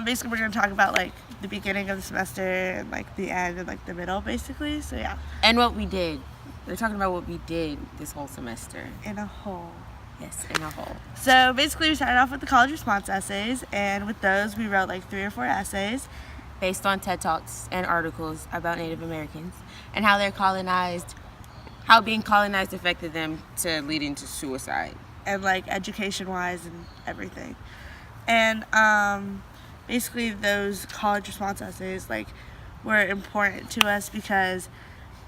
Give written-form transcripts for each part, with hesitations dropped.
Basically, we're going to talk about, like, the beginning of the semester and, like, the end and, like, the middle, basically. So, yeah. And what we did. We're talking about what we did this whole semester. In a whole. Yes, in a whole. So, basically, we started off with the college response essays. And with those, we wrote, like, 3 or 4 essays. Based on TED Talks and articles about Native Americans and how they're colonized, how being colonized affected them to leading to suicide. And, like, education-wise and everything. And, basically, those college response essays, like, were important to us because,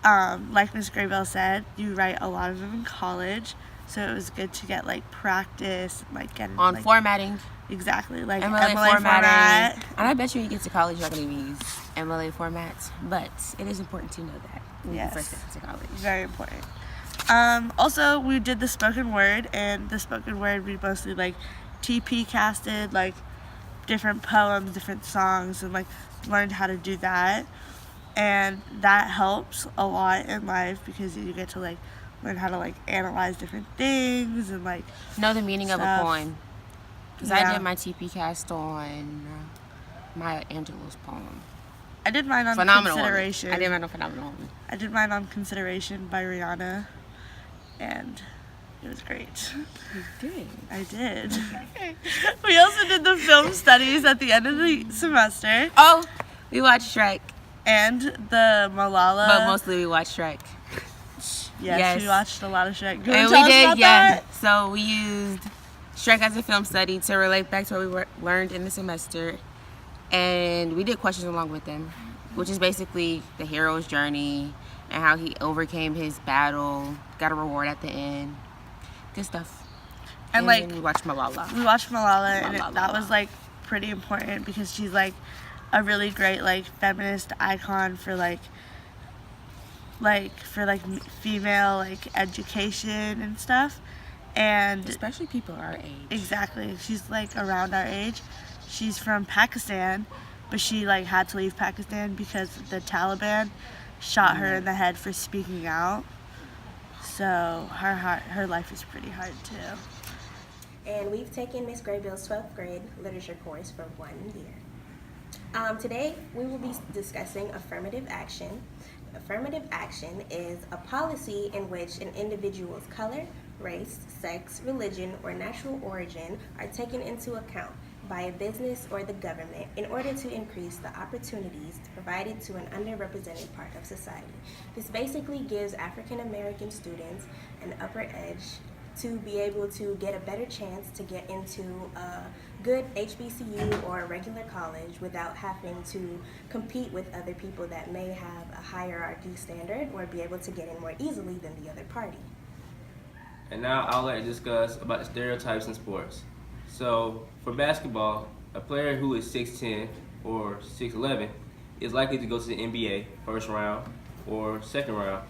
like Ms. Graybill said, you write a lot of them in college. So it was good to get, like, practice, like, getting on like, formatting. Exactly, like MLA MLA format. And I bet you get to college, you're not going to even use MLA formats, but it is important to know that when you first get to college. Very important. Also, we did the spoken word, and the spoken word we mostly, like, TP casted, like, different poems, different songs, and, like, learned how to do that. And that helps a lot in life because you get to, like, learn how to, like, analyze different things and, like, know the meaning stuff. of a poem. Because I did my TP cast on Maya Angelou's poem. I did mine on Phenomenal Consideration. Woman. I did mine on Phenomenal Woman. I did mine on Consideration by Rihanna, and it was great. You did? I did. We also did the film studies at the end of the semester. Oh, we watched Shrek. And the Malala. But mostly we watched Shrek. Yes, we watched a lot of Shrek. And we did, yeah. That? So we used Shrek as a film study to relate back to what we learned in the semester. And we did questions along with them, which is basically the hero's journey and how he overcame his battle, got a reward at the end. Good stuff. And like, we watched Malala. We watched Malala, and that was, like, pretty important because she's, like, a really great, like, feminist icon for, female, like, education and stuff. And especially people our age. Exactly. She's, like, around our age. She's from Pakistan, but she, like, had to leave Pakistan because the Taliban shot her in the head for speaking out. So her life is pretty hard too. And we've taken Miss Graybill's 12th grade literature course for 1 year. Today we will be discussing affirmative action. Affirmative action is a policy in which an individual's color, race, sex, religion, or natural origin are taken into account by a business or the government in order to increase the opportunities provided to an underrepresented part of society. This basically gives African American students an upper edge to be able to get a better chance to get into a good HBCU or a regular college without having to compete with other people that may have a hierarchy standard or be able to get in more easily than the other party. And now I'd like to discuss about the stereotypes in sports. So for basketball, a player who is 6'10 or 6'11 is likely to go to the NBA first round or second round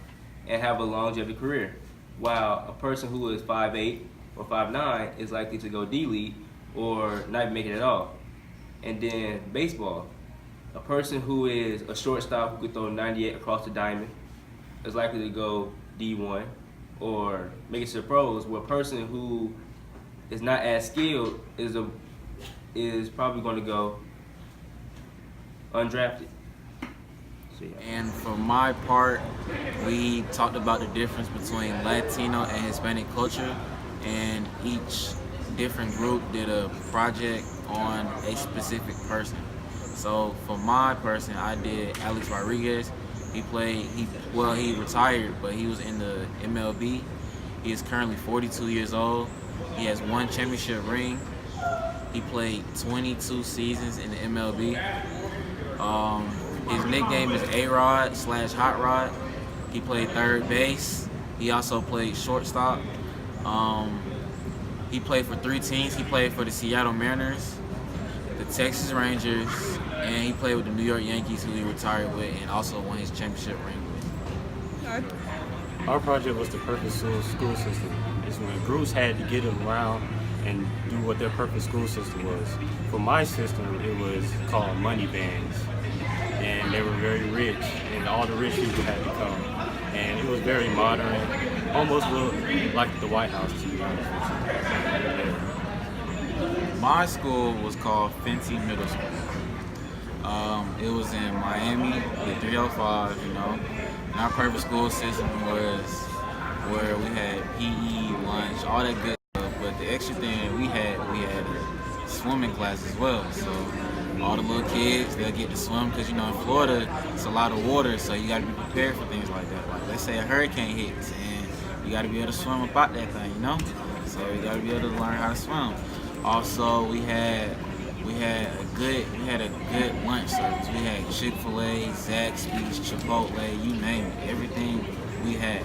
and have a longevity career, while a person who is 5'8 or 5'9 is likely to go D-League or not even make it at all. And then baseball, a person who is a shortstop who could throw 98 across the diamond is likely to go D1 or make it to the pros, where a person who is not as skilled is probably going to go undrafted. So, yeah. And for my part, we talked about the difference between Latino and Hispanic culture, and each different group did a project on a specific person. So for my person, I did Alex Rodriguez. He retired, but he was in the MLB. He is currently 42 years old. He has 1 championship ring. He played 22 seasons in the MLB. His nickname is A-Rod / Hot Rod. He played third base. He also played shortstop. He played for 3 teams. He played for the Seattle Mariners, the Texas Rangers, and he played with the New York Yankees, who he retired with and also won his championship ring with. Our project was the perfect school system. It's when groups had to get around and do what their perfect school system was. For my system, it was called money bands. And they were very rich, and all the rich people had to come. And it was very modern, almost looked like the White House, to be honest with you. My school was called Fenty Middle School. It was in Miami, the 305, you know. And our private school system was where we had PE, lunch, all that good stuff. But the extra thing that we had a swimming class as well. So all the little kids, they'll get to swim because, you know, in Florida, it's a lot of water, so you got to be prepared for things like that. Like, let's say a hurricane hits, and you got to be able to swim about that thing, you know? So you got to be able to learn how to swim. Also, we had a good lunch service. We had Chick-fil-A, Zaxby's, Chipotle, you name it, everything we had.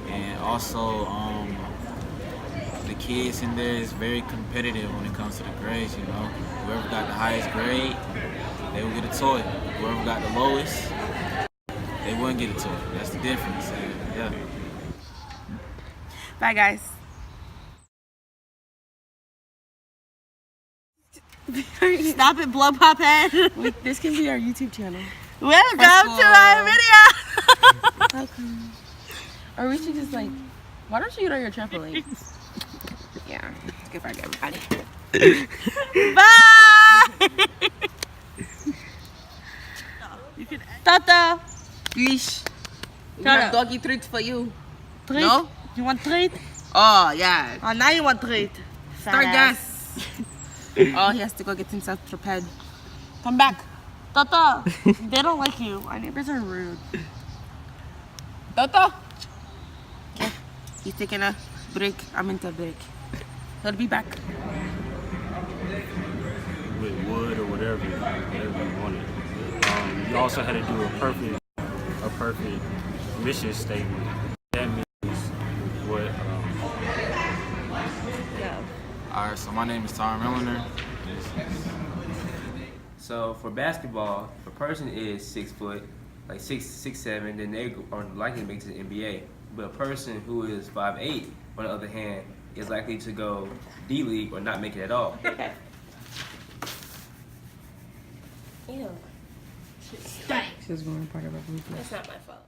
And also, the kids in there is very competitive when it comes to the grades, you know. Whoever got the highest grade, they would get a toy. Whoever got the lowest, they wouldn't get a toy. That's the difference. And, yeah. Bye, guys. Stop it, blow pop head. This can be our YouTube channel. Welcome to our video. Welcome. Or we should just like, why don't you get on your trampoline? Yeah, it's good for everybody. Bye. Tata. Yeesh. We Shut have up. doggy treats for you. Treat? No? You want treat? Oh, yeah. Oh, now you want treat. Start Fat gas. ass. Oh, he has to go get himself prepared. Come back. Tata. They don't like you. Our neighbors are rude. Toto. Okay. He's taking a break. I'm into a break. He'll be back. With wood or whatever you wanted. You also had to do a perfect mission statement. That means what? All right, so my name is Tyren. So for basketball, if a person is 6 foot, like 6'7", then they are likely to make it to the NBA. But a person who is 5'8", on the other hand, is likely to go D-League or not make it at all. Ew. She was going part of our movie. That's not my fault.